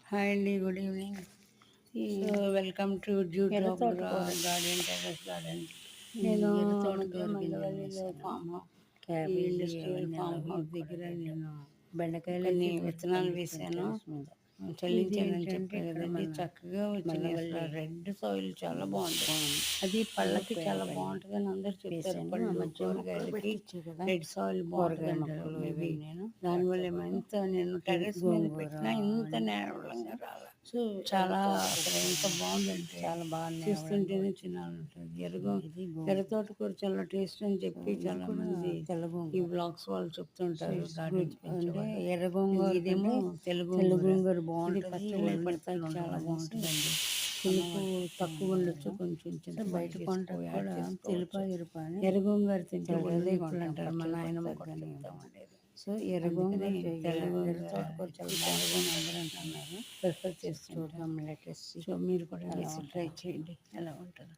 Hi అండి, good evening. So welcome to drop garden, terrace garden. నేను మంగళవల్లిలో form industrial farm house దగ్గర నేను బెండకాయలు కొన్ని విత్తనాలు వేసాను, చెల్లించానని చెప్పాను కదండి. చక్కగా వచ్చినాయి. అసలు రెడ్ సాయిల్ చాలా బాగుంటుంది. అది పళ్ళకి చాలా బాగుంటుంది అని అందరు చెప్తారు. పళ్ళు కూరగాయలకి రెడ్ సాయిల్ బాగుంటుంది అంటారు. మేబీ దానివల్ల ఎంత నేను టెర్రస్ మీద పెట్టినా ఇంత నేలంగా రాలా. సో చాలా అసలు ఎంత బాగుందంటే చాలా బాగా చూస్తుంటేనే తినాలంటుంది. ఎర్రతోటకూర చాలా టేస్ట్ అని చెప్పి చాలా మంది ఈ బ్లాగ్స్ వాళ్ళు చెప్తుంటారు. అంటే ఎర్రగొంగూర ఇదేమో తెలుగు బాగుంటుంది, పడతాయి చాలా బాగుంటుందండి. పులుపు తక్కువ ఉండొచ్చు, కొంచెం బయట కొంట కూడా తెలుప ఎరుప ఎర్రగొంగూర తింటే ఒళ్ళేపులు అంటారు. మా నాయనమ్మ కూడా చెప్తా ఉండేది. సో ఎర్రగొంగూర ఎర్రతోటకూర చాలా బాగుంది అందరూ అంటున్నారు. ప్రిఫర్ చేస్తుంటాం. సో మీరు కూడా వేసి ట్రై చేయండి, ఎలా ఉంటుందో.